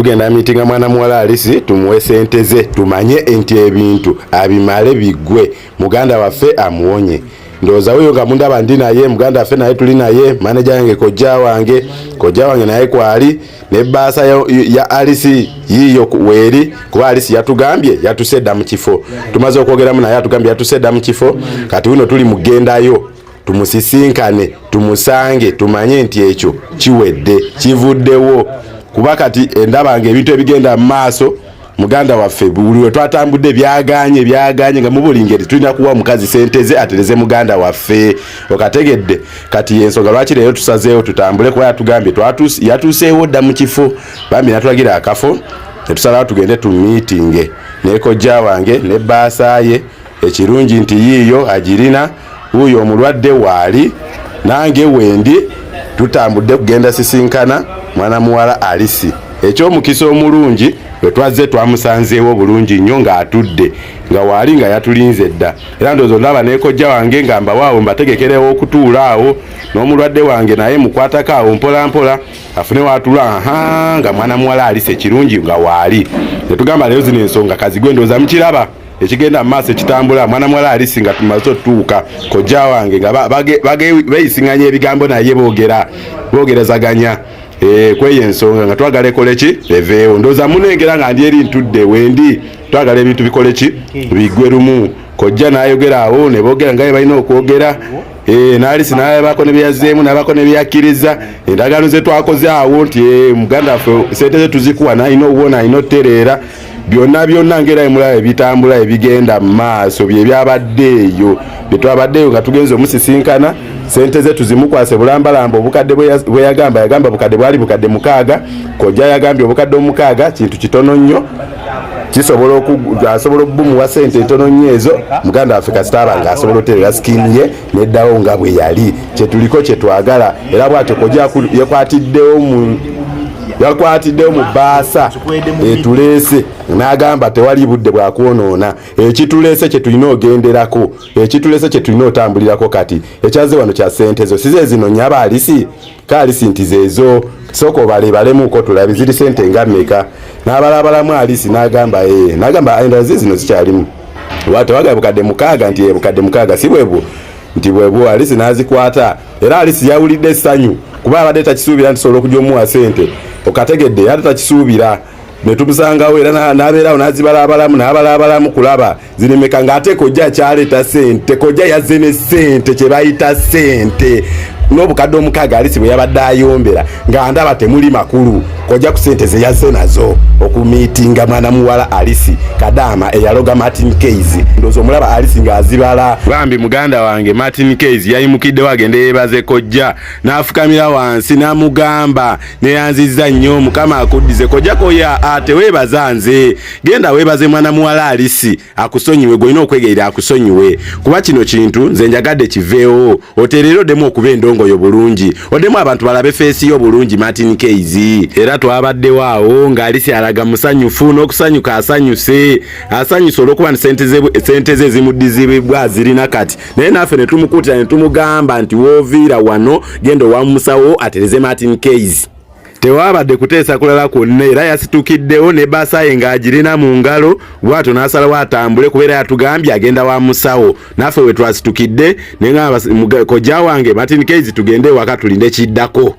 Tugenda mitinga mwana muwala Alisi tumuwe sente ze tumanye enti ebintu abimale bigwe muganda waffe amuwonye. Ndoza huyo nga mundaba ndi naye muganda waffe naye tuli naye manager yange kojja wange naye kwali ne basa ya Alisi yiyo weri kuba Alisi yatugambye yatusedda mu kifo. Tumaze okwogeramu naye atugambye yatusedda mu kifo kati uno tuli mugendayo tumusisinkane tumusange tumanye enti ekyo kiwedde kivuddewo. Kuba kati endaba ebintu ebigenda maaso muganda waffe buli we twatambudde byaganye nga mubuli ngeri tulina kuwa mukazi sente ze atereze muganda waffe okategedde kati ensonga lwaki leero tusazeewo tutambule kuba yatugambye yatuuseewo dda mu kifo bambi natulagira akafo netusalawo tugende tu meeting ne kojja wange ne baasa ye ekirungi nti yiiyo agirina huyo omulwadde waali nange wendi tutambudde kugenda sisinkana mwana muwala Alisi ekyomukisa omulungi bwe twazze twamusanzeewo bulungi nnyo ng'atudde nga waali nga yatulinze dda era ndowooza ndaba ne kojja wange nga mbawaawo mbategekerewo okutuula awo n'omulwadde wange naye mukwatako awo mpola mpola afune waatula nga mwana muwala Alisi ekirungi nga waali netugamba leero zino ensonga kazigwe ndowooza mukiraba ekigenda mu maaso ekitambula mwana muwala Alisi nga tumaze otutuuka kojja wange nga beeyisinganya ebigambo naye boogerezaganya kweye ensonga nga twagala ekole ki eveewo ndowooza munengera nga ndi eri ntudde wendi twagala ebintu bikole ki bigwe lumu kojja n'ayogera awo ne boogera nga balina okwogera n'Alisi n'alabako ne byazzeemu n'abako ne byakkiriza endagaano ze twakoze awo nti muganda waffe sente ze tuzikuwa n'alina obuwona alina otereera byonna ngera emulaba ebitambula ebigenda mu maaso bye byabaddeeyo bye twabaddeeyo nga tugenze omusisinkana sente ze tuzimukwase bulambalamba obukadde bwe yagamba bukadde bwali bukadde 6 kojja yagambye obukadde 6 kintu kitono nnyo kisobola asobola okubumuwa sente ntono nnyo ezo muganda waffe kasitaba nga asobola oterera skini ye neddawo nga bwe yali kyetuliko kyetwagala era bwatyo kojja yakwatiddewo mu baasa etuleese n'agamba tewali budde bwakwonoona ekituleese kye tulina ogenderako ekituleese kye tulina otambulirako kati ekyaze wano kya sente zo size zino nnyaba Alisi Alisi nti zeezo soko balebalemuko tulabe ziri sente nga mmeka n'abalabalamu Alisi n'agamba n'agamba endala zino zikyalimu watewagala bukadde 6 nti bukadde 6 si bwebwo nti bwebwo Alisi n'azikwata era Alisi yawulidde essanyu kuba abadde takisuubira nti sobola okujja omuwa sente okategedde ate takisuubira ne tumusangawo era n'abeerawo n'azibalabalamu n'abalabalamu kulaba zirimeka ng'ate kojja kyaleeta sente kojja yazze ne sente kye bayita sente n'obukadde 6 Alisi bwe yabadde ayombera nga ndaba temuli makulu kojja ku sente ze yazze nazo okumiitinga mwana muwala Alisi Kadaama eyaloga Martin Keys ndowooza omulaba Alisi ng'azibala bambi muganda wange Martin Keys yayimukiddewo agende yeebaze kojja n'afukamira wansi n'amugamba neyanzizza nnyo mukama akuddize kojja koya teweebaza nze genda weebaze mwana muwala Alisi akusonyiwe gwolina okwegayira akusonyiwe kuba kino kintu nze njagadde kiveewo oteerera oddemu okuba endongoyo bulungi oddemu abantu balabe feesi yo bulungi Martin Keys era twabaddewo awo nga Alisi alaga musanyufu n'okusanyuka asanyuse olw'okuba sente ze zimuddizibwa zirina kati naye naffe ne tumukuutira ne tumugamba nti wooviira wano genda owa musawo atereze Martin Keys tewabadde kuteesa kulala kwonna era yasitukiddewo ne baasa ye ng'agirina mu ngalo bw'atyo n'asalawo atambule kubeera yatugambye agenda wa musawo naffe we twasitukidde ne ngamba kojja wange Martin Keys tugende ewaka tulinde kiddako.